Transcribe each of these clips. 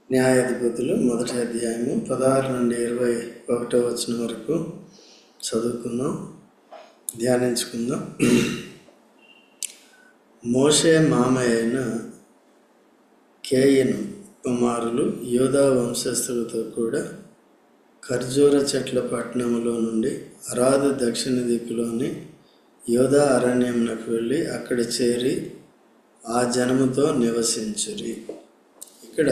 న్యాయాధిపతులు 1వ అధ్యాయము 16 నుండి 21వ వచనం వరకు చదువుకుందాం, ధ్యానించుకుందాం. మోషే మామయ్య అయిన కేయను కుమారులు యోధా వంశస్థులతో కూడా ఖర్జూర చెట్ల పట్టణములో నుండి అరాదు దక్షిణ దిక్కులోని యోధా అరణ్యమునకు వెళ్ళి అక్కడ చేరి ఆ జనముతో నివసించురి. ఇక్కడ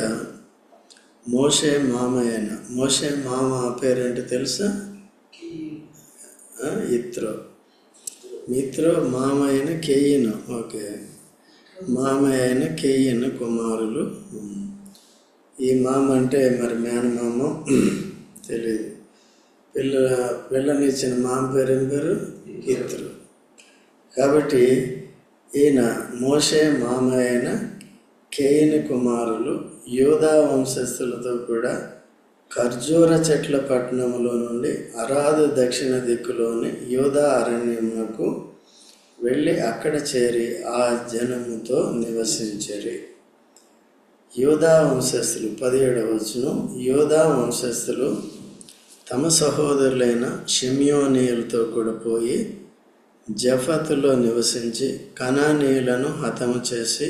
మోషే మామయ్యన, మోషే మామ పేరేంటి తెలుసా? మిత్రో మామయ్యన కేయను. ఓకే, మామయ్యన కేయను కుమారులు. ఈ మామ అంటే మరి మేనమామ తెలియదు. పిల్లనిచ్చిన మామ పేరు ఏం పేరు? ఇత్రు. కాబట్టి ఈయన మోషే మామయ్యన కేయను కుమారులు యోధా వంశస్థులతో కూడా ఖర్జూర చెట్ల పట్టణములో నుండి అరాదు దక్షిణ దిక్కులోని యోధా అరణ్యమునకు వెళ్ళి అక్కడ చేరి ఆ జనముతో నివసించరి. యోధా వంశస్థులు 17వ వచనం. యోధా వంశస్థులు తమ సహోదరులైన షిమ్యోనీయులతో కూడా పోయి జఫతులో నివసించి కనానీయులను హతము చేసి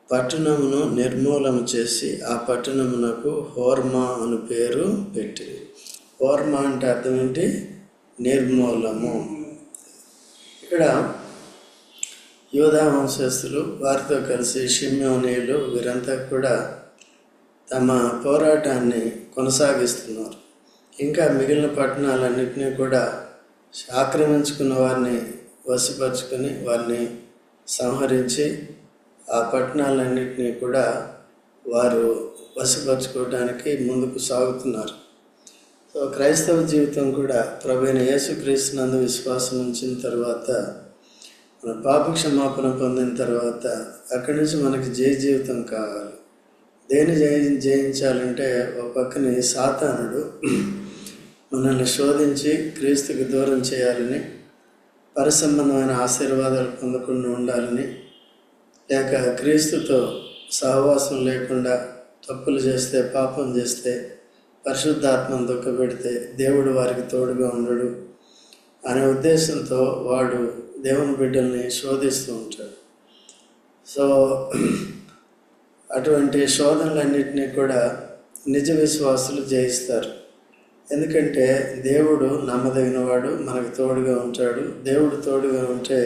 పట్టణమును నిర్మూలన చేసి ఆ పట్టణమునకు హోర్మా అను పేరు పెట్టిరి. హోర్మా అంటే అర్థం ఏంటి? నిర్మూలము. ఇక్కడ యోధా వంశస్థులు వారితో కలిసి షిమ్యోనీయులు వీరంతా కూడా తమ పోరాటాన్ని కొనసాగిస్తున్నారు. ఇంకా మిగిలిన పట్టణాలన్నింటినీ కూడా ఆక్రమించుకున్న వారిని వశపరుచుకొని వారిని సంహరించి ఆ పట్టణాలన్నింటినీ కూడా వారు వశపరచుకోవడానికి ముందుకు సాగుతున్నారు. సో క్రైస్తవ జీవితం కూడా ప్రభువైన యేసుక్రీస్తునందు విశ్వాసం ఉంచిన తర్వాత, మన పాప క్షమాపణ పొందిన తర్వాత అక్కడి నుంచి మనకి జీవితం కావాలి. దేని జయించాలంటే ఒక పక్కన సాతానుడు మనల్ని శోధించి క్రీస్తుకి దూరం చేయాలని, పరిసంబంధమైన ఆశీర్వాదాలు పొందకుండా ఉండాలని, లేక క్రీస్తుతో సహవాసం లేకుండా తప్పులు చేస్తే, పాపం చేస్తే, పరిశుద్ధాత్మను దుఃఖపెడితే దేవుడు వారికి తోడుగా ఉండడు అనే ఉద్దేశంతో వాడు దేవుని బిడ్డల్ని శోధిస్తూ ఉంటాడు. సో అటువంటి శోధనలన్నింటినీ కూడా నిజ విశ్వాసులు జయిస్తారు. ఎందుకంటే దేవుడు నమ్మదగినవాడు, మనకు తోడుగా ఉంటాడు. దేవుడు తోడుగా ఉంటే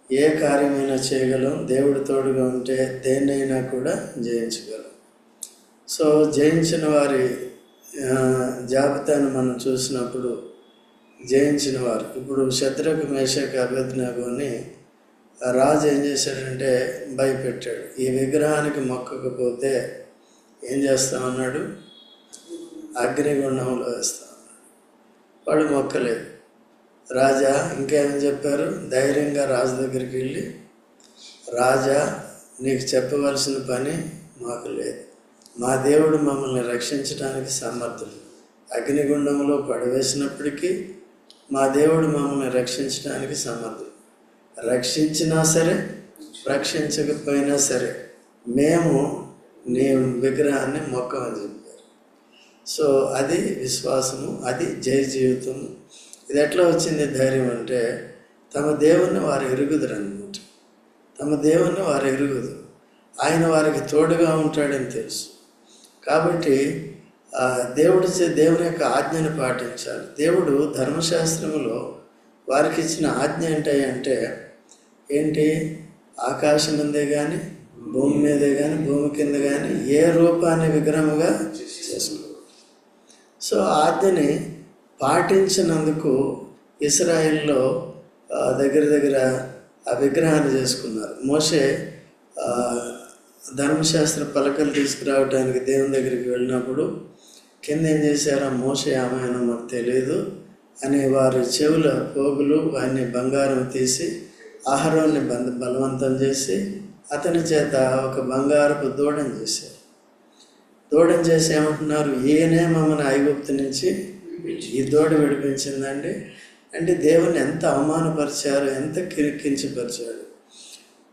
ఏ కార్యమైనా చేయగలం. దేవుడు తోడుగా ఉంటే దేన్నైనా కూడా జయించగలం. సో జయించిన వారి జాబితాను మనం చూసినప్పుడు జయించిన వారు, ఇప్పుడు శద్రకు మేషకు అబేద్నెగోని రాజు ఏం చేశాడంటే భయపెట్టాడు. ఈ విగ్రహానికి మొక్కకపోతే ఏం చేస్తామన్నాడు? అగ్నిగుండంలో వేస్తామన్నాడు. వాడు మొక్కలేదు. రాజా ఇంకేమని చెప్పారు? ధైర్యంగా రాజు దగ్గరికి వెళ్ళి, రాజా నీకు చెప్పవలసిన పని మాకు లేదు, మా దేవుడు మమ్మల్ని రక్షించడానికి సమర్థుడు. అగ్నిగుండంలో పడవేసినప్పటికీ మా దేవుడు మమ్మల్ని రక్షించడానికి సమర్థుడు. రక్షించినా సరే, రక్షించకపోయినా సరే మేము నీ విగ్రహాన్ని మొక్కమని చెప్పారు. సో అది విశ్వాసము, అది జయ జీవితము. ఇది ఎట్లా వచ్చింది ధైర్యం అంటే, తమ దేవుణ్ణి వారు ఎరుగుదురు అన్నమాట. తమ దేవుణ్ణి వారు ఎరుగుదురు, ఆయన వారికి తోడుగా ఉంటాడని తెలుసు. కాబట్టి దేవుని యొక్క ఆజ్ఞను పాటించాలి. దేవుడు ధర్మశాస్త్రములో వారికి ఇచ్చిన ఆజ్ఞ ఏంటంటే ఏంటి? ఆకాశం మీదే కానీ, భూమి మీదే కానీ, భూమి కింద కానీ ఏ రూపాన్ని విగ్రహముగా చేసుకో. సో ఆజ్ఞని పాటించినందుకు ఇశ్రాయేల్లో దగ్గర ఆ విగ్రహాన్ని చేసుకున్నారు. మోషే ధర్మశాస్త్ర పలకలు తీసుకురావడానికి దేవుని దగ్గరికి వెళ్ళినప్పుడు కింద ఏం చేశారో మోషే ఆమెను మాకు తెలియదు అని వారి చెవుల పోగులు అన్ని బంగారం తీసి అహరోన్ని బలవంతం చేసి అతని చేత ఒక బంగారపు దూడం చేశారు. దూడం చేసి ఏమంటున్నారు? ఈయనే మమ్మల్ని ఐగుప్తు నుంచి ఈ దూడ విడిపించిందండి అంటే దేవుని ఎంత అవమానపరిచారు, ఎంత కించపరిచాడు.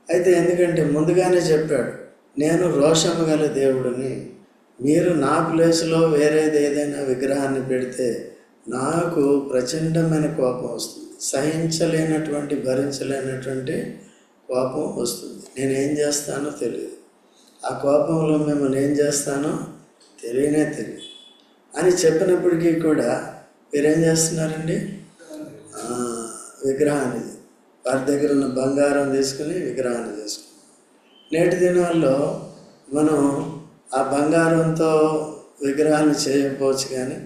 అయితే ఎందుకంటే ముందుగానే చెప్పాడు, నేను రోషము గల దేవుడిని, మీరు నా ప్లేస్లో వేరేది ఏదైనా విగ్రహాన్ని పెడితే నాకు ప్రచండమైన కోపం వస్తుంది, సహించలేనటువంటి భరించలేనటువంటి కోపం వస్తుంది. నేనేం చేస్తానో తెలియదు, ఆ కోపంలో మిమ్మల్ని ఏం చేస్తానో తెలియదు అని చెప్పినప్పటికీ కూడా మీరేం చేస్తున్నారండి? విగ్రహాన్ని, వారి దగ్గర ఉన్న బంగారం తీసుకుని విగ్రహాన్ని చేసుకుని. నేటి దినాల్లో మనం ఆ బంగారంతో విగ్రహాన్ని చేయకపోవచ్చు, కానీ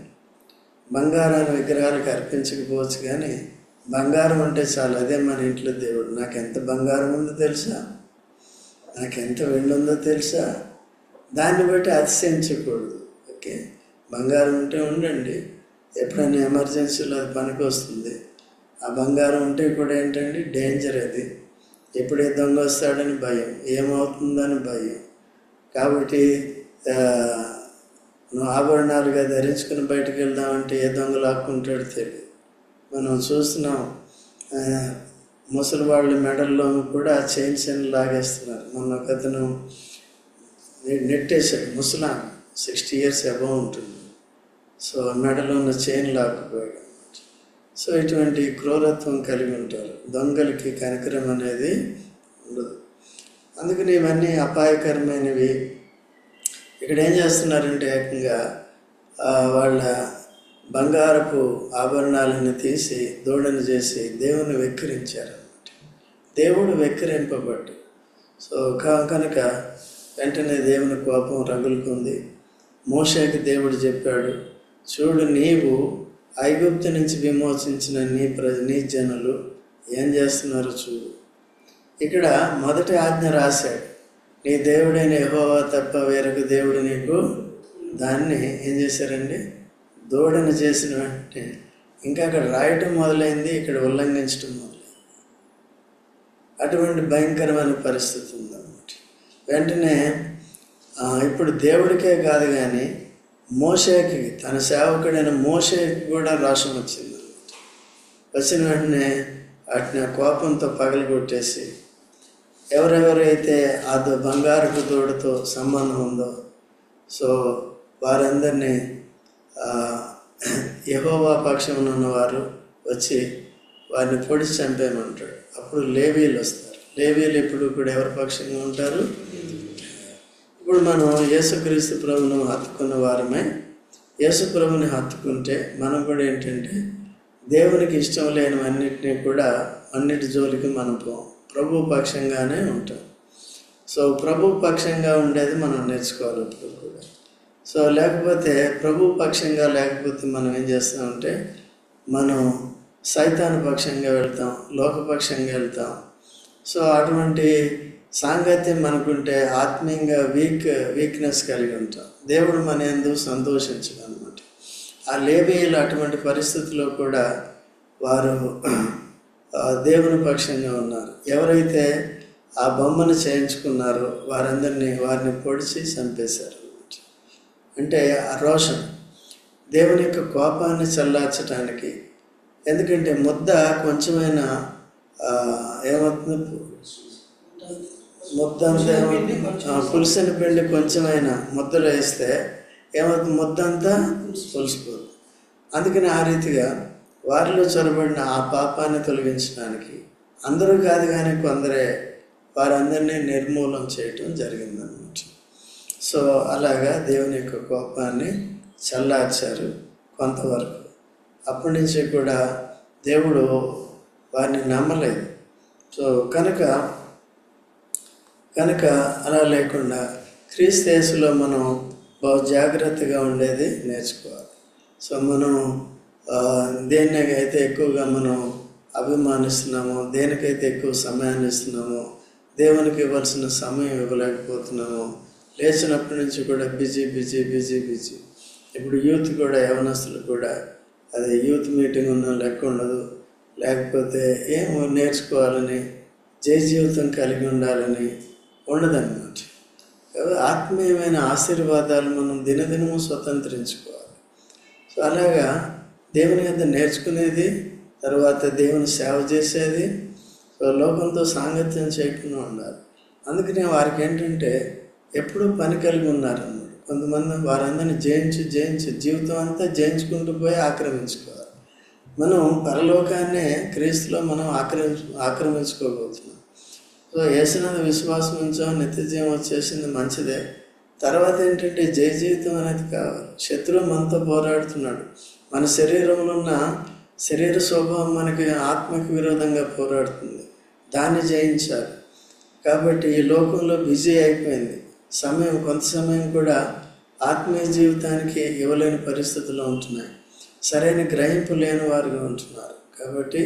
బంగారాన్ని విగ్రహాలకు అర్పించకపోవచ్చు, కానీ బంగారం అంటే చాలు, అదే మన ఇంట్లో దేవుడు. నాకు ఎంత బంగారం ఉందో తెలుసా, నాకు ఎంత వెండి ఉందో తెలుసా, దాన్ని బట్టి అతిశయించకూడదు. ఓకే, బంగారం ఉంటే ఉండండి, ఎప్పుడైనా ఎమర్జెన్సీలో అది పనికి వస్తుంది. ఆ బంగారం ఉంటే కూడా ఏంటండి డేంజర్, అది ఎప్పుడే దొంగ వస్తాడని భయం, ఏమవుతుందని భయం. కాబట్టి నువ్వు ఆభరణాలుగా ధరించుకుని బయటకు వెళ్దామంటే ఏ దొంగ లాక్కుంటాడో తెలియదు. మనం చూస్తున్నాం, ముసలి వాళ్ళ మెడల్లో కూడా చైన్స్ అని లాగేస్తున్నారు. మొన్న ఒక అతను నెట్టేశాడు, ముసలాం 60 years అబౌవ్ ఉంటుంది, సో మెడలో ఉన్న చైన్ లాక్కుపోయాడు. సో ఇటువంటి క్రూరత్వం కలిగి ఉంటారు. దొంగలకి కనికరం అనేది ఉండదు. అందుకని ఇవన్నీ అపాయకరమైనవి. ఇక్కడ ఏం చేస్తున్నారంటే ఏకంగా వాళ్ళ బంగారపు ఆభరణాలను తీసి దూడను చేసి దేవుని వెక్కిరించారన్నమాట. దేవుడు వెక్కిరింపబడ్డు. సో కనుక వెంటనే దేవుని కోపం రగులుకుంది. మోషేకి దేవుడు చెప్పాడు, చూడు, నీవు ఐగుప్తు నుంచి విమోచించిన నీ జనులు ఏం చేస్తున్నారు చూడు. ఇక్కడ మొదటి ఆజ్ఞ రాశాడు, నీ దేవుడైన యెహోవా తప్ప వేరొక దేవుడు నీకు. దాన్ని ఏం చేశారండి? దూడను చేసిన వెంటనే ఇంకా అక్కడ రాయటం మొదలైంది, ఇక్కడ ఉల్లంఘించడం మొదలైంది. అటువంటి భయంకరమైన పరిస్థితి ఉందన్నమాట. వెంటనే ఇప్పుడు దేవుడికే కాదు కానీ మోషేకి, తన సేవకుడైన మోషేకి కూడా రోషం వచ్చింది. వచ్చిన వెంటనే వాటిని కోపంతో పగలగొట్టేసి ఎవరెవరైతే ఆ బంగారపు దూడతో సంబంధం ఉందో సో వారందరినీ యెహోవా పక్షంలో ఉన్నవారు వచ్చి వారిని పొడిచి చంపేయమంటాడు. అప్పుడు లేవీలు వస్తారు. లేవీలు ఎప్పుడు కూడా ఎవరి పక్షంగా ఉంటారు? ఇప్పుడు మనం యేసుక్రీస్తు ప్రభువును హత్తుకున్న వారమే. యేసు ప్రభువుని హత్తుకుంటే మనం కూడా ఏంటంటే దేవునికి ఇష్టం లేనివన్నిటినీ కూడా అన్నిటి జోలికి మనం పోం, ప్రభు పక్షంగానే ఉంటాం. సో ప్రభు పక్షంగా ఉండేది మనం నేర్చుకోవాలి ఇప్పుడు కూడా. సో లేకపోతే ప్రభు పక్షంగా లేకపోతే మనం ఏం చేస్తామంటే మనం సైతాను పక్షంగా వెళ్తాం, లోకపక్షంగా వెళ్తాం. సో అటువంటి సాంగత్యం మనకుంటే ఆత్మీయంగా వీక్నెస్ కలిగి ఉంటాం. దేవుడు మన యందు సంతోషించడు అనమాట. ఆ లేవీయులు అటువంటి పరిస్థితుల్లో కూడా వారు దేవుని పక్షంగా ఉన్నారు. ఎవరైతే ఆ బొమ్మను చేయించుకున్నారో వారిని పొడిచి చంపేశారు. అంటే ఆ రోషం దేవుని యొక్క కోపాన్ని చల్లార్చడానికి. ఎందుకంటే ముద్ద కొంచెమైనా ఏమవుతుంది, ముద్ద అంతా పులుసుని పిండి కొంచెమైనా ముద్దలో వేస్తే ఏమవుతుంది, ముద్ద అంతా పులిసిపోతుంది. అందుకని ఆ రీతిగా వారిలో చొరబడిన ఆ పాపాన్ని తొలగించడానికి అందరూ కాదు కానీ కొందరే వారందరినీ నిర్మూలన చేయటం జరిగిందన్నమాట. సో అలాగా దేవుని యొక్క కోపాన్ని చల్లార్చారు కొంతవరకు. అప్పటి నుంచి కూడా దేవుడు వారిని నమ్మలేదు. సో కనుక అలా లేకుండా క్రీస్తు యేసులో మనం బాగా జాగ్రత్తగా ఉండేది నేర్చుకోవాలి. సో మనం దేనికైతే ఎక్కువగా మనం అభిమానిస్తున్నామో, దేనికైతే ఎక్కువ సమయాన్ని ఇస్తున్నామో, దేవునికి ఇవ్వాల్సిన సమయం ఇవ్వలేకపోతున్నామో, లేచినప్పటి నుంచి కూడా బిజీ. ఇప్పుడు యూత్ కూడా, యవనస్తులు కూడా అది యూత్ మీటింగ్ ఉన్న లెక్క ఉండదు, లేకపోతే ఏమో నేర్చుకోవాలని, జీవితం కలిగి ఉండాలని ఉండదన్నమాట. ఆత్మీయమైన ఆశీర్వాదాలు మనం దినదినము స్వతంత్రించుకోవాలి. సో అలాగా దేవుని యొద్ద నేర్చుకునేది, తర్వాత దేవుని సేవ చేసేది, సో లోకంతో సాంగత్యం చేయకుండా ఉండాలి. అందుకనే వారికి ఏంటంటే ఎప్పుడూ పని కలిగి ఉన్నారన్నమాట. కొంతమంది వారందరినీ జయించి జీవితం అంతా జయించుకుంటూ పోయి ఆక్రమించుకోవాలి. మనం పరలోకాన్నే క్రీస్తులో మనం ఆక్రమించుకోబోతున్నాం. సో యేసునందు విశ్వాసం ఉంచాం, నిత్య జీవం వచ్చేసింది, మంచిదే. తర్వాత ఏంటంటే జయ జీవితం అనేది కావాలి. శత్రువు మనతో పోరాడుతున్నాడు. మన శరీరంలో ఉన్న శరీర స్వభావం మనకి ఆత్మకు విరోధంగా పోరాడుతుంది, దాన్ని జయించాలి. కాబట్టి ఈ లోకంలో బిజీ అయిపోయింది, కొంత సమయం కూడా ఆత్మీయ జీవితానికి ఇవ్వలేని పరిస్థితుల్లో ఉంటున్నాయి. సరైన గ్రహింపు లేని వారుగా ఉంటున్నారు. కాబట్టి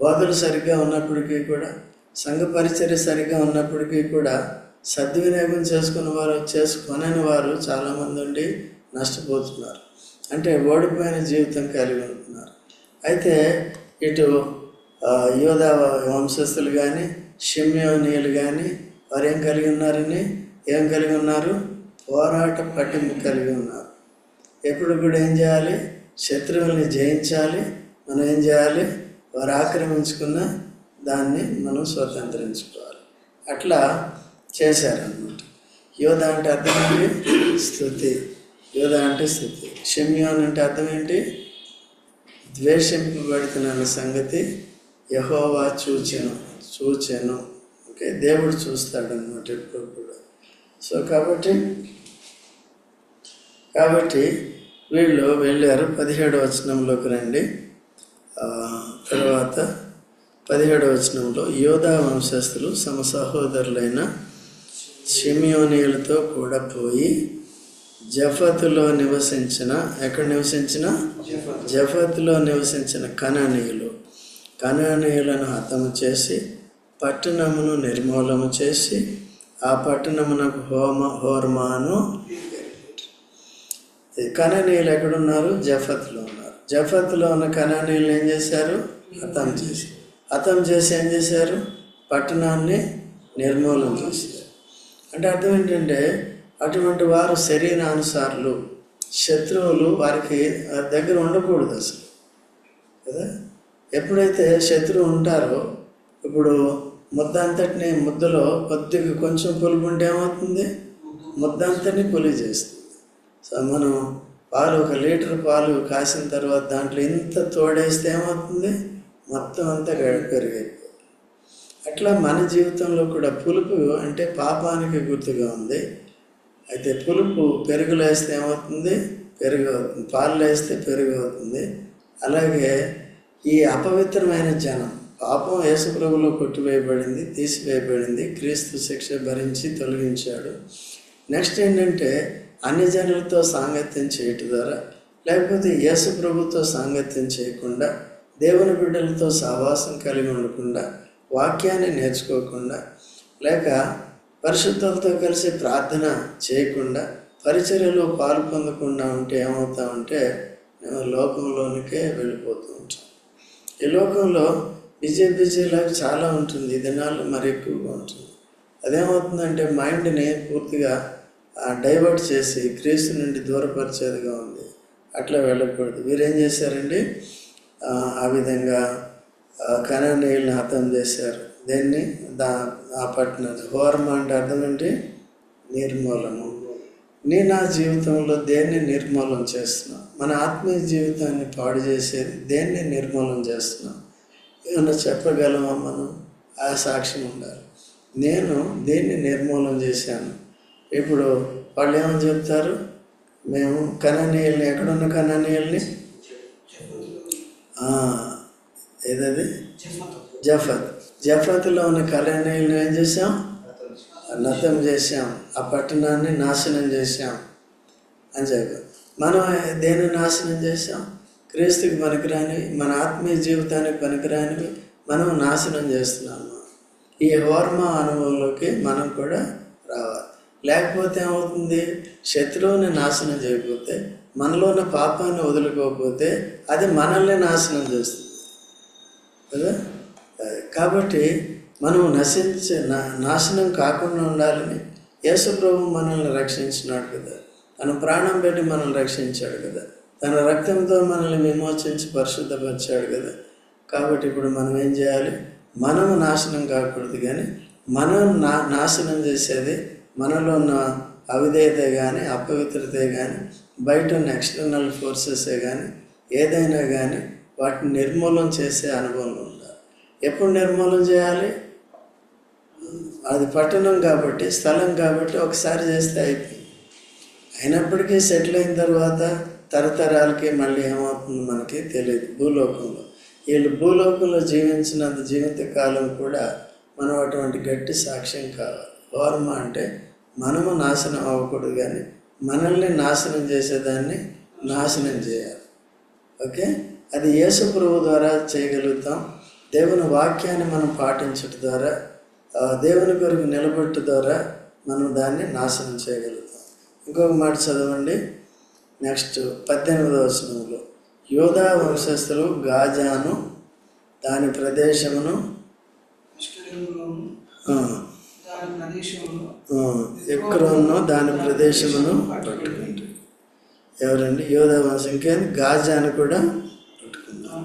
బోధలు సరిగ్గా ఉన్నప్పటికీ కూడా, సంఘ పరిచర్య సరిగ్గా ఉన్నప్పటికీ కూడా సద్వినియోగం చేసుకొనని వారు చాలామంది ఉండి నష్టపోతున్నారు. అంటే ఓడిపోయిన జీవితం కలిగి ఉంటున్నారు. అయితే ఇటు యోధా వంశస్థులు కానీ షిమ్యోనీయులు కానీ వారు ఏం కలిగి ఉన్నారు? పోరాట పట్టింపు కలిగి ఉన్నారు. ఎప్పుడు కూడా ఏం చేయాలి? శత్రువుల్ని జయించాలి. మనం ఏం చేయాలి? వారు ఆక్రమించుకున్న దాన్ని మనం స్వతంత్రించుకోవాలి. అట్లా చేశారన్నమాట. యోధ అంటే అర్థం ఏంటి? స్తుతి. యోధ అంటే స్తుతి. షిమ్యోన్ అంటే అర్థం ఏంటి? ద్వేషింపబడుతున్న సంగతి యెహోవా చూచెను. ఓకే, దేవుడు చూస్తాడనమాట ఎప్పుడు కూడా. సో కాబట్టి వీళ్ళు వెళ్ళారు. 17వ వచనంలోకి రండి. తర్వాత 17వ వచనంలో యోధా వంశస్థులు తమ సహోదరులైన షిమ్యోనీయులతో కూడా పోయి జఫతులో నివసించిన కనానీయులను హతము చేసి పట్టణమును నిర్మూలము చేసి ఆ పట్టణమునకు హోర్మాను. కనానీయులు ఎక్కడున్నారు? జఫత్లో ఉన్నారు. జఫత్లో ఉన్న కనానీయులు ఏం చేశారు? హతం చేసి ఏం చేశారు? పట్టణాన్ని నిర్మూలన చేశారు. అంటే అర్థం ఏంటంటే అటువంటి వారు శరీరానుసారులు, శత్రువులు వారికి దగ్గర ఉండకూడదు అసలు కదా. ఎప్పుడైతే శత్రువు ఉంటారో, ఇప్పుడు ముద్ద అంతటిని ముద్దలో కొద్దిగా కొంచెం పులుపు ఉంటే ఏమవుతుంది? ముద్ద అంతటిని పులి చేస్తుంది. సో మనం పాలు 1 లీటర్ పాలు కాసిన తర్వాత దాంట్లో ఇంత తోడేస్తే ఏమవుతుంది? మొత్తం అంతా పెరిగిపోతుంది. అట్లా మన జీవితంలో కూడా పులుపు అంటే పాపానికి గుర్తుగా ఉంది. అయితే పులుపు పెరుగులో వేస్తే ఏమవుతుంది? పెరుగు అవుతుంది. పాలు వేస్తే పెరుగు అవుతుంది. అలాగే ఈ అపవిత్రమైన జనం, పాపం యేసుప్రభులో కొట్టివేయబడింది, తీసివేయబడింది. క్రీస్తు శిక్ష భరించి తొలగించాడు. నెక్స్ట్ ఏంటంటే అన్ని జనులతో సాంగత్యం చేయటం ద్వారా, లేకపోతే యేసుప్రభుతో సాంగత్యం చేయకుండా, దేవుని బిడ్డలతో సహవాసం కలిగి ఉండకుండా, వాక్యాన్ని నేర్చుకోకుండా, లేక పరిశుద్ధులతో కలిసి ప్రార్థన చేయకుండా, పరిచర్యలో పాలు పొందకుండా ఉంటే ఏమవుతామంటే మేము లోకంలోనికే వెళ్ళిపోతూ ఉంటాం. ఈ లోకంలో బిజీ లైఫ్ చాలా ఉంటుంది. ఈ దినాల్లో మరి ఎక్కువగా ఉంటుంది. అదేమవుతుందంటే మైండ్ని పూర్తిగా డైవర్ట్ చేసి క్రీస్తు నుండి దూరపరిచేదిగా ఉంది. అట్లా వెళ్ళకూడదు. వీరేం చేశారండి? ఆ విధంగా కనానీయుల్ని హతం చేశారు. దేన్ని? ఆ పట్టణాన్ని. హోర్మా అంటే అర్థం ఏంటి? నిర్మూలము. నా జీవితంలో దేన్ని నిర్మూలన చేస్తున్నాం? మన ఆత్మీయ జీవితాన్ని పాడు చేసేది దేన్ని నిర్మూలన చేస్తున్నాం? ఏమన్నా చెప్పగలమా మనం? ఆ సాక్ష్యం ఉండాలి. నేను దేన్ని నిర్మూలన చేశాను? ఇప్పుడు వాళ్ళు ఏమని చెప్తారు? మేము కనానీయుల్ని, ఎక్కడున్న కనానీయుల్ని, ఏదది జఫత్లో ఉన్న కనానీయుల్ని ఏం చేసాం? నతం చేసాం. ఆ పట్టణాన్ని నాశనం చేసాం అని చెప్పారు. మనం దేన్ని నాశనం చేసాం? క్రీస్తుకి పనికిరానివి, మన ఆత్మీయ జీవితానికి పనికిరానివి మనం నాశనం చేస్తున్నాము. ఈ హోర్మా అనుభవంలోకి మనం కూడా రావాలి. లేకపోతే ఏమవుతుంది? శత్రువుని నాశనం చేయకపోతే, మనలో ఉన్న పాపాన్ని వదులుకోకపోతే అది మనల్ని నాశనం చేస్తుంది కదా. కాబట్టి మనం నాశనం కాకుండా ఉండాలని యేసుప్రభు మనల్ని రక్షించినాడు కదా. తన ప్రాణం పెట్టి మనల్ని రక్షించాడు కదా. తన రక్తంతో మనల్ని విమోచించి పరిశుద్ధపరిచాడు కదా. కాబట్టి ఇప్పుడు మనం ఏం చేయాలి? మనము నాశనం కాకూడదు, కానీ మనం నాశనం చేసేది మనలో ఉన్న అవిధేయత కానీ, అపవిత్రతే కానీ, బయట ఉన్న ఎక్స్టర్నల్ ఫోర్సెసే కానీ, ఏదైనా కానీ వాటిని నిర్మూలన చేసే అనుభవం ఉండాలి. ఎప్పుడు నిర్మూలన చేయాలి? అది పట్టణం కాబట్టి, స్థలం కాబట్టి ఒకసారి చేస్తే అయిపోయింది. అయినప్పటికీ సెటిల్ అయిన తర్వాత తరతరాలకి మళ్ళీ ఏమవుతుంది మనకి తెలియదు. భూలోకంలో వీళ్ళు భూలోకంలో జీవించినంత జీవితకాలం కూడా మనం అటువంటి గట్టి సాక్ష్యం కావాలి. ఓర్మ అంటే మనము నాశనం అవ్వకూడదు, కానీ మనల్ని నాశనం చేసేదాన్ని నాశనం చేయాలి. ఓకే, అది యేసు ప్రభువు ద్వారా చేయగలుగుతాం. దేవుని వాక్యాన్ని మనం పాటించడం ద్వారా, దేవుని కొరకు నిలబెట్టు ద్వారా మనం దాన్ని నాశనం చేయగలుగుతాం. ఇంకొక మాట చదవండి. నెక్స్ట్ 18వ వచనంలో, యోధా వంశస్థులు గాజాను దాని ప్రదేశమును ఎక్రోను దాని ప్రదేశమును పట్టుకుంటారు. ఎవరండి? యోధా వంశం. ఇంకేంది? గాజాను కూడా పట్టుకున్నారు,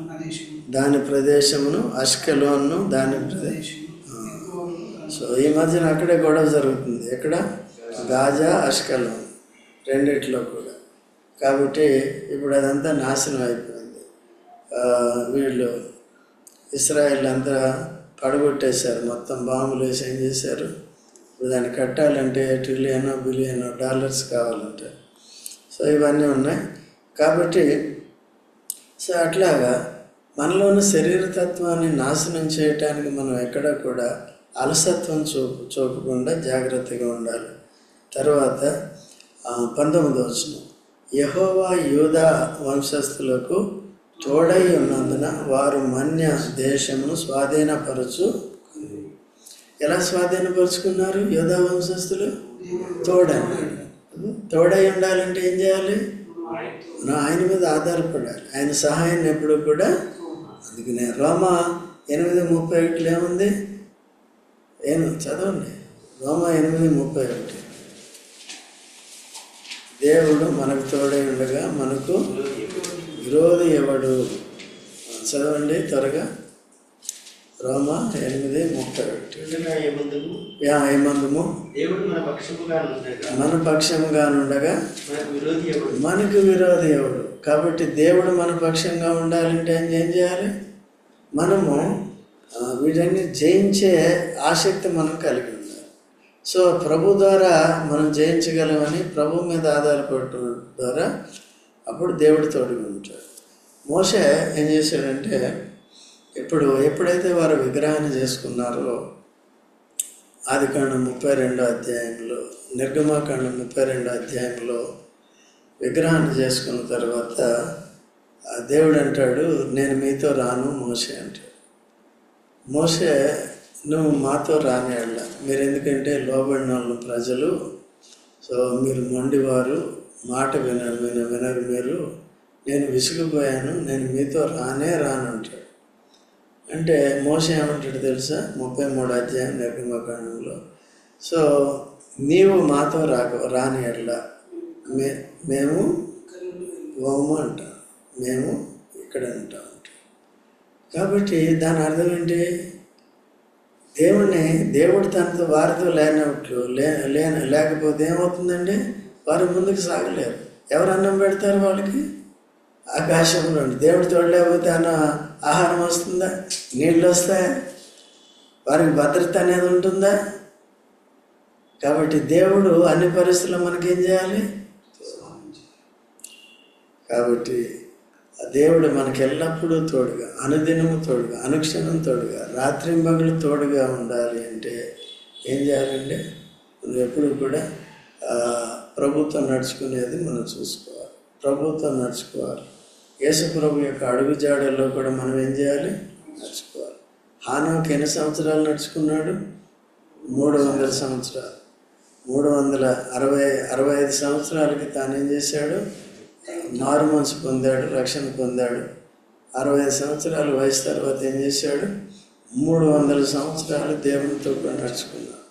దాని ప్రదేశమును, అష్కెలోను దాని ప్రదేశం. సో ఈ మధ్యన అక్కడే గొడవ జరుగుతుంది. ఎక్కడ? గాజా, అష్కెలోన్ రెండిట్లో కూడా. కాబట్టి ఇప్పుడు అదంతా నాశనం అయిపోయింది. వీళ్ళు ఇశ్రాయేల్ అంతా పడగొట్టేశారు, మొత్తం బాంబులు వేసి ఏం చేశారు. ఇప్పుడు దాన్ని కట్టాలంటే $1 బిలియన్ కావాలంటే. సో ఇవన్నీ ఉన్నాయి. కాబట్టి సో అట్లాగా మనలోని శరీరతత్వాన్ని నాశనం చేయటానికి మనం ఎక్కడ కూడా అలసత్వం చూపకుండా జాగ్రత్తగా ఉండాలి. తర్వాత 19వ వచనం, యెహోవా యూదా వంశస్థులకు తోడై ఉన్నందున వారు మన్య దేశమును స్వాధీనపరచు. ఎలా స్వాధీనపరుచుకున్నారు? యూదా వంశస్థులు తోడన్నాడు. తోడై ఉండాలంటే ఏం చేయాలి? మనం ఆయన మీద ఆధారపడాలి, ఆయన సహాయాన్ని ఎప్పుడు కూడా. అందుకనే రోమా 8:31 ఏముంది? చదవండి. రోమా 8:31, దేవుడు మనకు తోడై ఉండగా మనకు విరోధి ఎవడు? చదవండి త్వరగా. రోమా 8:31. ఏమందుము? మన పక్షముగా నుండగా మనకు విరోధి ఎవడు? కాబట్టి దేవుడు మన పక్షంగా ఉండాలంటే ఏం చేయాలి? మనము వీటన్ని జయించే ఆసక్తి మనం కలిగి ఉండాలి. సో ప్రభు ద్వారా మనం జయించగలమని ప్రభు మీద ఆధారపడటం ద్వారా అప్పుడు దేవుడు తోడుగా ఉంటాడు. మోషే ఏం చేశాడంటే, ఎప్పుడైతే వారు విగ్రహాన్ని చేసుకున్నారో, ఆదికాండం 32వ అధ్యాయంలో, నిర్గమాకాండం 32వ అధ్యాయంలో విగ్రహాన్ని చేసుకున్న తర్వాత దేవుడు అంటాడు, నేను మీతో రాను మోషే అంటాడు. మోషే, నువ్వు మాతో రానియాల, మీరు ఎందుకంటే లోబడిన వాళ్ళు ప్రజలు, సో మీరు మొండివారు, మాట వినరు మీరు, నేను విసిగిపోయాను, నేను మీతో రాను అంటాడు. అంటే మోషే ఏమంటాడు తెలుసా? 33వ అధ్యాయం నిర్గమకాండంలో, సో నీవు మాతో రాని ఎట్లా మేము ఓము అంటాం, మేము ఇక్కడ ఉంటాం. కాబట్టి దాని అర్థం ఏంటి? దేవుడు తనతో వారితో లేనట్లు లేకపోతే ఏమవుతుందండి? వారు ముందుకు సాగలేరు. ఎవరు అన్నం పెడతారు వాళ్ళకి? ఆకాశంలో. దేవుడు తోడలేకపోతే ఆహారం వస్తుందా? నీళ్ళు వస్తాయా? వారికి భద్రత అనేది ఉంటుందా? కాబట్టి దేవుడు అన్ని పరిస్థితుల్లో మనకేం చేయాలి? కాబట్టి దేవుడు మనకి ఎల్లప్పుడూ తోడుగా, అనుదినము తోడుగా, అనుక్షణం తోడుగా, రాత్రింబగలు తోడుగా ఉండాలి అంటే ఏం చేయాలంటే మనం ఎప్పుడు కూడా ప్రభుత్వం నడుచుకునేది మనం చూసుకోవాలి, ప్రభుత్వం నడుచుకోవాలి. యేసు ప్రభు యొక్క అడుగుజాడల్లో కూడా మనం ఏం చేయాలి? నడుచుకోవాలి. హానోకు ఎన్ని సంవత్సరాలు నడుచుకున్నాడు? 300 సంవత్సరాలు. 365 సంవత్సరాలకి తాను ఏం చేశాడు? మారు మనసు పొందాడు, రక్షణ పొందాడు. 65 సంవత్సరాల వయసు తర్వాత ఏం చేశాడు? 300 సంవత్సరాలు దేవునితో కూడా నడుచుకున్నాడు.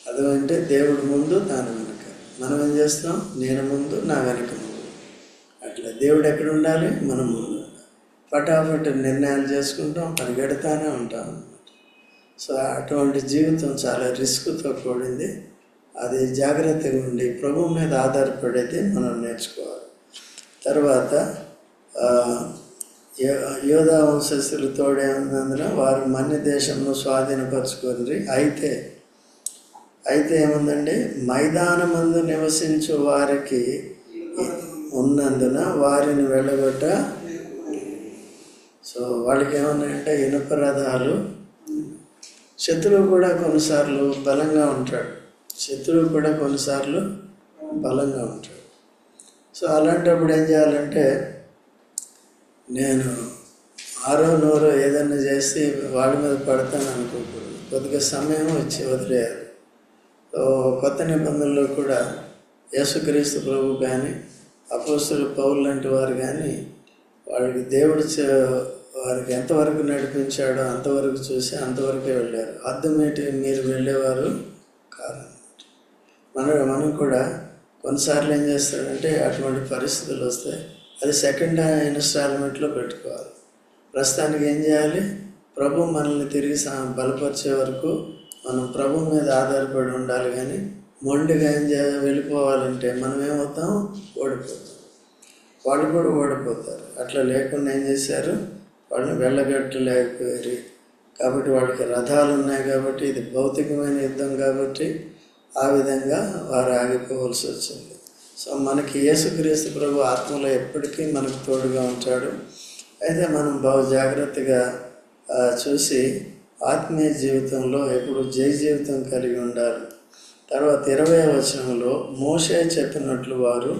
అదేంటే దేవుడు ముందు, తాను వెనుక. మనం ఏం చేస్తాం? నేను ముందు, నా వెనుక ముందు. అట్లా దేవుడు ఎక్కడ ఉండాలి? మనం ముందు ఉండాలి. పటాపట్ నిర్ణయాలు చేసుకుంటాం, పరిగెడతానే ఉంటాం అన్నమాట. సో అటువంటి జీవితం చాలా రిస్క్తో కూడింది. అది జాగ్రత్తగా ఉండి ప్రభు మీద ఆధారపడైతే మనం నేర్చుకోవాలి. తర్వాత యోధా వంశస్థులు తోడేమున్నందున వారు మన్య దేశంలో స్వాధీనపరచుకొని అయితే ఏముందండి, మైదానమందు నివసించు వారికి ఉన్నందున వారిని వెళ్ళగొట్ట. సో వాళ్ళకి ఏమన్నాయంటే ఇనుప రథాలు. శత్రువు కూడా కొన్నిసార్లు బలంగా ఉంటాడు. సో అలాంటప్పుడు ఏం చేయాలంటే, నేను ఆరో నూరో ఏదైనా చేసి వాళ్ళ మీద పడతాను అనుకోకూడదు. కొద్దిగా సమయం వచ్చి వదిలేయాలి. కొత్త నిబంధనలో కూడా యేసుక్రీస్తు ప్రభు కానీ అపోస్తలులు పౌలు లాంటి వారు కానీ వాళ్ళకి దేవుడు వారికి ఎంతవరకు నడిపించాడో అంతవరకు చూసి అంతవరకే వెళ్ళారు. అర్థమేంటి, మీరు వెళ్ళేవారు కాదు. మనం కూడా కొన్నిసార్లు ఏం చేస్తాడంటే అటువంటి పరిస్థితులు వస్తాయి, అది సెకండ్ ఇన్స్టాల్మెంట్లో పెట్టుకోవాలి. ప్రస్తుతానికి ఏం చేయాలి, ప్రభు మనల్ని తిరిగి బలపరిచే వరకు మనం ప్రభు మీద ఆధారపడి ఉండాలి. కానీ మొండిగా వెళ్ళిపోవాలంటే మనం ఏమవుతాం, ఓడిపోతాం. వాళ్ళు కూడా ఓడిపోతారు. అట్లా లేకుండా ఏం చేశారు, వాళ్ళని వెళ్ళగట్టలేకపోయారు. కాబట్టి వాళ్ళకి రథాలు ఉన్నాయి కాబట్టి ఇది భౌతికమైన యుద్ధం కాబట్టి ఆ విధంగా వారు ఆగిపోవలసి వచ్చింది. సో మనకి యేసుక్రీస్తు ప్రభు ఆత్మలో ఎప్పటికీ మనకు తోడుగా ఉంటాడు. అయితే మనం బాగా జాగ్రత్తగా చూసి ఆత్మీయ జీవితంలో ఎప్పుడు జయ జీవితం కలిగి ఉండాలి. తర్వాత 20వ వచనంలో మోషే చెప్పినట్లు వారు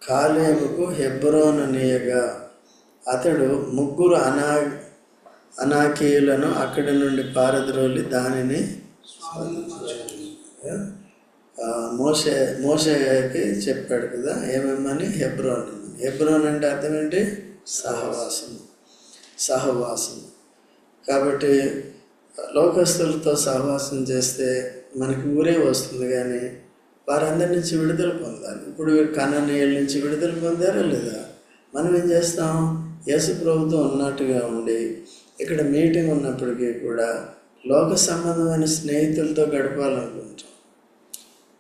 కాలేబుకు హెబ్రోను నీయగా అతడు 3 అనాకీయులను అక్కడి నుండి పారద్రోలి దానిని మోషేకి చెప్పాడు కదా, ఏమేమని, హెబ్రోన్ అంటే అర్థం ఏంటి, సహవాసం. కాబట్టి లోకస్తులతో సహవాసం చేస్తే మనకి ఊరే వస్తుంది, కానీ వారందరి నుంచి విడుదల పొందాలి. ఇప్పుడు కనానీయుల నుంచి విడుదల పొందారా లేదా? మనం ఏం చేస్తాం, యేసు ప్రభుతో ఉన్నట్టుగా ఉండి ఇక్కడ మీటింగ్ ఉన్నప్పటికీ కూడా లోక సంబంధమైన స్నేహితులతో గడపాలనుకుంటాం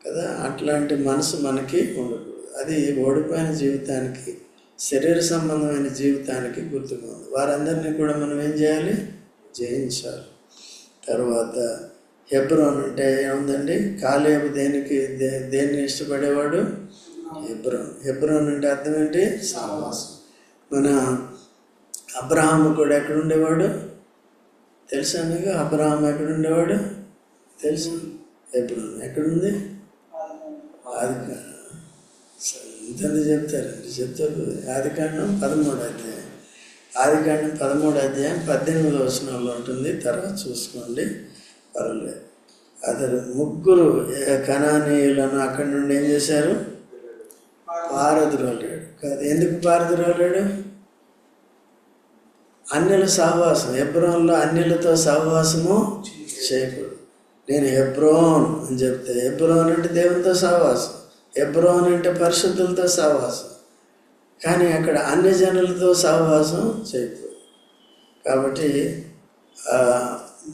కదా. అట్లాంటి మనసు మనకి ఉండకూడదు. అది ఓడిపోయిన జీవితానికి, శరీర సంబంధమైన జీవితానికి గుర్తుగా ఉంది. వారందరినీ కూడా మనం ఏం చేయాలి, జయించాలి. తర్వాత హెబ్రోన్ అంటే ఏముందండి, కాలేబు దేన్ని ఇష్టపడేవాడు, హెబ్రోన్ అంటే అర్థం ఏంటి, సహవాసం. మన అబ్రహాము కూడా ఎక్కడుండేవాడు తెలుసా మీకు? అబ్రహాం ఎక్కడుండేవాడు తెలుసు? హెబ్రోన్ ఎక్కడుంది? ఇంతది చెప్తారు. ఆదికాండం 13వ అధ్యాయం. ఆదికాండం 13వ అధ్యాయం 18వ వచనంలో ఉంటుంది. తర్వాత చూసుకోండి, పర్వాలేదు. అతడు 3 కనానీయులను అక్కడి నుండి ఏం చేశారు, పారద్రోలాడు. కాదు, ఎందుకు పారద్రోలాడు? అన్యుల సహవాసం. హెబ్రోన్లో అన్యులతో సహవాసము చేయకూడదు. నేను హెబ్రోన్ అని చెప్తే, హెబ్రోన్ అంటే దేవునితో సహవాసం, హెబ్రోన్ అంటే పరిశుద్ధులతో సహవాసం. కానీ అక్కడ అన్య జనులతో సహవాసం చేయకూడదు. కాబట్టి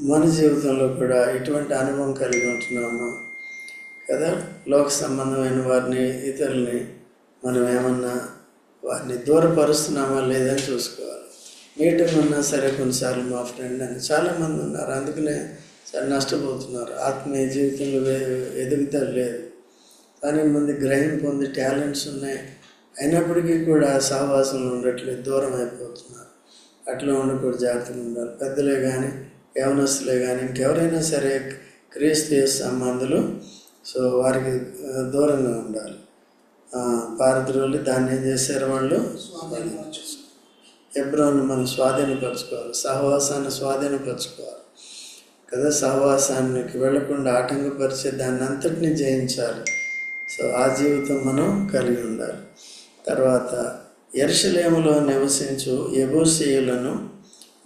మన జీవితంలో కూడా ఇటువంటి అనుభవం కలిగి ఉంటున్నాము కదా. లోక సంబంధమైన వారిని, ఇతరుల్ని మనం ఏమన్నా వారిని దూరపరుస్తున్నామా లేదని చూసుకోవాలి. మీటింగ్ ఉన్నా సరే కొన్నిసార్లు మా ఫ్రెండ్ అని చాలామంది ఉన్నారు, అందుకనే చాలా నష్టపోతున్నారు. ఆత్మీయ జీవితంలో ఎదుగుదల లేదు. కానీ మంది గ్రహింపు ఉంది, టాలెంట్స్ ఉన్నాయి, అయినప్పటికీ కూడా సహవాసంలో ఉండట్లేదు, దూరం అయిపోతున్నారు. అట్లా ఉండకూడదు, జాగ్రత్తగా ఉండాలి. పెద్దలే కానీ, యవనస్తులే కానీ, ఇంకెవరైనా సరే క్రీస్తు యేసు సంబంధులు, సో వారికి దూరంగా ఉండాలి. పారద్రోలి దాన్ని ఏం చేశారు, వాళ్ళు హెబ్రోను మనం స్వాధీనపరచుకోవాలి, సహవాసాన్ని స్వాధీనపరచుకోవాలి కదా. సహవాసానికి వెళ్లకుండా ఆటంకపరిచే దాన్ని అంతటినీ జయించాలి. సో ఆ జీవితం మనం కలిగి ఉండాలి. తర్వాత యెరూషలేములో నివసించు యెబూసీయులను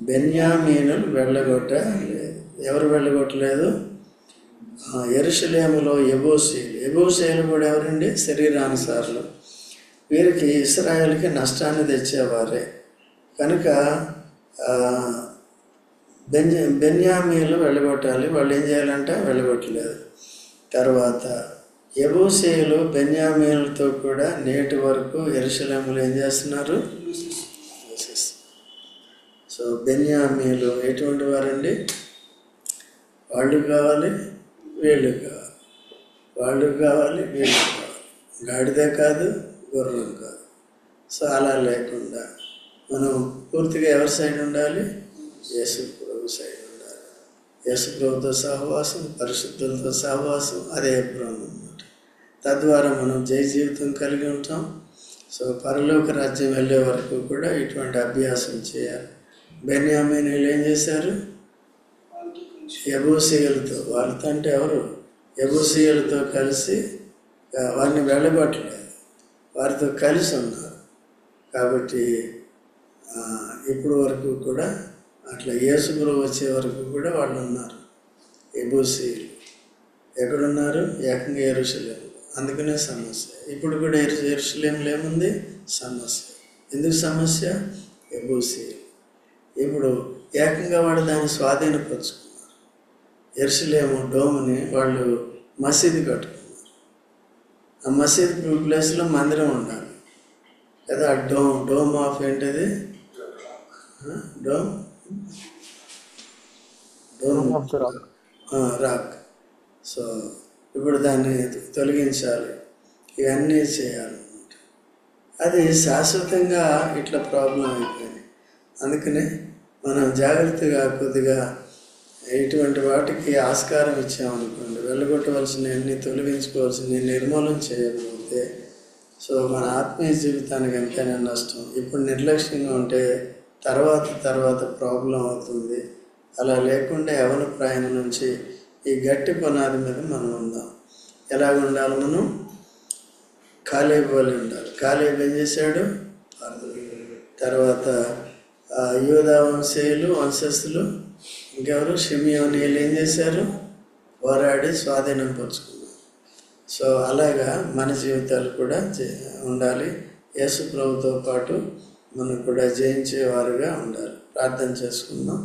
బెన్యామీనులు వెళ్ళగొట్టలేదు. ఎవరు వెళ్ళగొట్టలేదు? యెరూషలేములో యెబూసీయులు కూడా ఎవరండి? శరీరానుసారులు. వీరికి ఇశ్రాయేలుకి నష్టాన్ని తెచ్చేవారే కనుక బెన్యామీనులు వెళ్ళగొట్టాలి. వాళ్ళు ఏం చేయాలంటే వెళ్ళగొట్టలేదు. తర్వాత యెబూసీయులు బెన్యామీనులతో కూడా నేటి వరకు యెరూషలేములో ఏం చేస్తున్నారు? సో బెన్యామీలు ఎటువంటి వారండి? వాళ్ళు కావాలి, వీళ్ళు కావాలి, వాళ్ళు కావాలి, వీళ్ళు కావాలి. గాడిదే కాదు, గుర్రం కాదు. సో అలా లేకుండా మనం పూర్తిగా ఎవరి సైడ్ ఉండాలి? యేసు ప్రభు సైడ్ ఉండాలి. యేసు ప్రభుతో సహవాసం, పరిశుద్ధులతో సహవాసం, అదే బ్రహ్మ అన్నమాట. తద్వారా మనం జయ జీవితం కలిగి ఉంటాం. సో పరలోక రాజ్యం వెళ్ళే వరకు కూడా ఇటువంటి అభ్యాసం చేయాలి. బెన్యామీనీయులు ఏం చేశారు? యెబూసీయులతో, వాళ్ళతో అంటే ఎవరు? యెబూసీయులతో కలిసి వారిని వెళ్ళబట్టలేదు, వారితో కలిసి ఉన్నారు. కాబట్టి ఇప్పుడు వరకు కూడా అట్లా యేసు ప్రభు వచ్చే వరకు కూడా వాళ్ళు ఉన్నారు. యెబూసీయులు ఎక్కడున్నారు? ఏకంగా యెరూషలేములో. అందుకనే సమస్య. ఇప్పుడు కూడా యెరూషలేములో ఏముంది? సమస్య. ఎందుకు సమస్య? యెబూసీయులు. ఇప్పుడు ఏకంగా వాళ్ళు దాన్ని స్వాధీనపరుచుకున్నారు. యెరూషలేము డోమ్ని వాళ్ళు మసీదు కట్టుకున్నారు. ఆ మసీదు ప్లేస్లో మందిరం ఉండాలి కదా. డోమ్ ఆఫ్ ఏంటిది? Dome rock. సో ఇప్పుడు దాన్ని తొలగించాలి, ఇవన్నీ చేయాలన్నమాట. అది శాశ్వతంగా ఇట్లా ప్రాబ్లం అయిపోయింది. అందుకనే మనం జాగ్రత్తగా కొద్దిగా ఇటువంటి వాటికి ఆస్కారం ఇచ్చామనుకోండి, వెళ్ళగొట్టవలసినవన్నీ తొలగించుకోవాల్సినవి నిర్మూలన చేయకపోతే సో మన ఆత్మీయ జీవితానికి ఎంతైనా నష్టం. ఇప్పుడు నిర్లక్ష్యంగా ఉంటే తర్వాత ప్రాబ్లం అవుతుంది. అలా లేకుండా యవ్వన ప్రాయం నుంచి ఈ గట్టి పునాది మీద మనం ఉందాం. ఎలాగ ఉండాలి? మనం కాలేబు వలె ఉండాలి. కాలేబు ఏం చేశాడు? తర్వాత యూదా వంశస్థులు ఇంకెవరు? షిమియోనీయులు ఏం చేశారు? పోరాడి స్వాధీనం పరుచుకున్నారు. సో అలాగా మన జీవితాలు కూడా ఉండాలి. యేసు ప్రభుతో పాటు మనం కూడా జయించేవారుగా ఉండాలి. ప్రార్థన చేసుకుందాం.